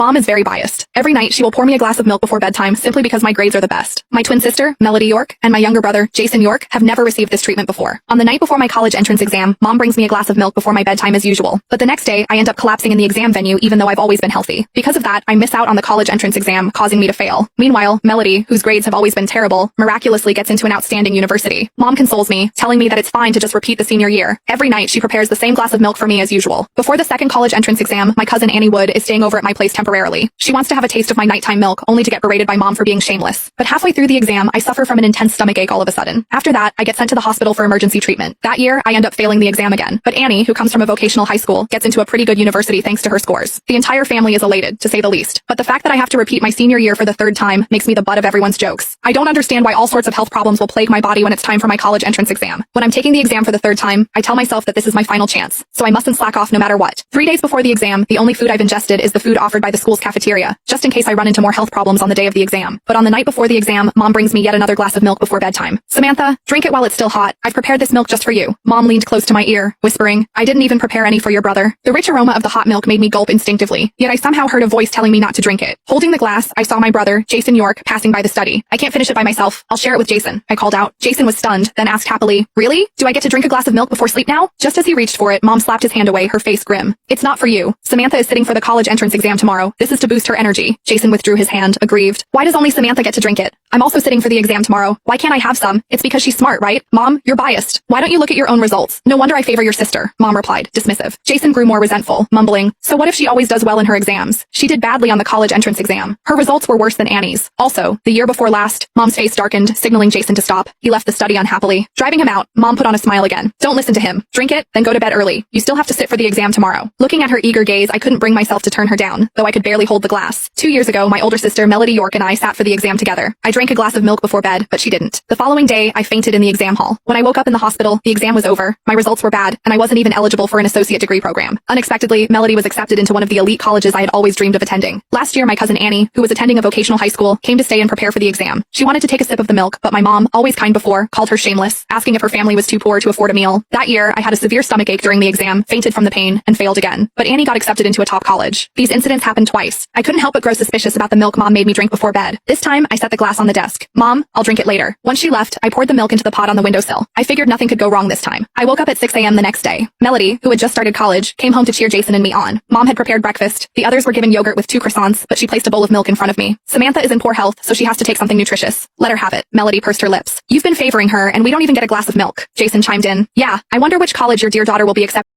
Mom is very biased. Every night she will pour me a glass of milk before bedtime simply because my grades are the best. My twin sister, Melody York, and my younger brother, Jason York, have never received this treatment before. On the night before my college entrance exam, Mom brings me a glass of milk before my bedtime as usual. But the next day, I end up collapsing in the exam venue even though I've always been healthy. Because of that, I miss out on the college entrance exam, causing me to fail. Meanwhile, Melody, whose grades have always been terrible, miraculously gets into an outstanding university. Mom consoles me, telling me that it's fine to just repeat the senior year. Every night, she prepares the same glass of milk for me as usual. Before the second college entrance exam, my cousin Annie Wood is staying over at my place temporarily. She wants to have a taste of my nighttime milk, only to get berated by Mom for being shameless. But halfway through the exam, I suffer from an intense stomachache all of a sudden. After that, I get sent to the hospital for emergency treatment. That year, I end up failing the exam again. But Annie, who comes from a vocational high school, gets into a pretty good university thanks to her scores. The entire family is elated, to say the least. But the fact that I have to repeat my senior year for the third time makes me the butt of everyone's jokes. I don't understand why all sorts of health problems will plague my body when it's time for my college entrance exam. When I'm taking the exam for the third time, I tell myself that this is my final chance, so I mustn't slack off no matter what. 3 days before the exam, the only food I've ingested is the food offered by the school's cafeteria, just in case I run into more health problems on the day of the exam. But on the night before the exam, Mom brings me yet another glass of milk before bedtime. Samantha, drink it while it's still hot. I've prepared this milk just for you. Mom leaned close to my ear, whispering, I didn't even prepare any for your brother. The rich aroma of the hot milk made me gulp instinctively, yet I somehow heard a voice telling me not to drink it. Holding the glass, I saw my brother, Jason York, passing by the study. I can't finish it by myself. I'll share it with Jason, I called out. Jason was stunned, then asked happily, really? Do I get to drink a glass of milk before sleep now? Just as he reached for it, Mom slapped his hand away, her face grim. It's not for you. Samantha is sitting for the college entrance exam tomorrow. This is to boost her energy. Jason withdrew his hand, aggrieved. Why does only Samantha get to drink it? I'm also sitting for the exam tomorrow. Why can't I have some? It's because she's smart, right? Mom, you're biased. Why don't you look at your own results? No wonder I favor your sister, Mom replied, dismissive. Jason grew more resentful, mumbling, so what if she always does well in her exams? She did badly on the college entrance exam. Her results were worse than Annie's. Also, the year before last, Mom's face darkened, signaling Jason to stop. He left the study unhappily. Driving him out, Mom put on a smile again. Don't listen to him. Drink it, then go to bed early. You still have to sit for the exam tomorrow. Looking at her eager gaze, I couldn't bring myself to turn her down, though I could barely hold the glass. 2 years ago, my older sister Melody York and I sat for the exam together. I drank a glass of milk before bed, but she didn't. The following day, I fainted in the exam hall. When I woke up in the hospital, the exam was over. My results were bad, and I wasn't even eligible for an associate degree program. Unexpectedly, Melody was accepted into one of the elite colleges I had always dreamed of attending. Last year, my cousin Annie, who was attending a vocational high school, came to stay and prepare for the exam. She wanted to take a sip of the milk, but my mom, always kind before, called her shameless, asking if her family was too poor to afford a meal. That year, I had a severe stomachache during the exam, fainted from the pain, and failed again. But Annie got accepted into a top college. These incidents happened twice. I couldn't help but grow suspicious about the milk Mom made me drink before bed. This time, I set the glass on the desk. Mom, I'll drink it later. Once she left, I poured the milk into the pot on the windowsill. I figured nothing could go wrong this time. I woke up at 6 a.m. the next day. Melody, who had just started college, came home to cheer Jason and me on. Mom had prepared breakfast. The others were given yogurt with 2 croissants, but she placed a bowl of milk in front of me. Samantha is in poor health, so she has to take something nutritious. Let her have it. Melody pursed her lips. You've been favoring her, and we don't even get a glass of milk. Jason chimed in. Yeah, I wonder which college your dear daughter will be accepted.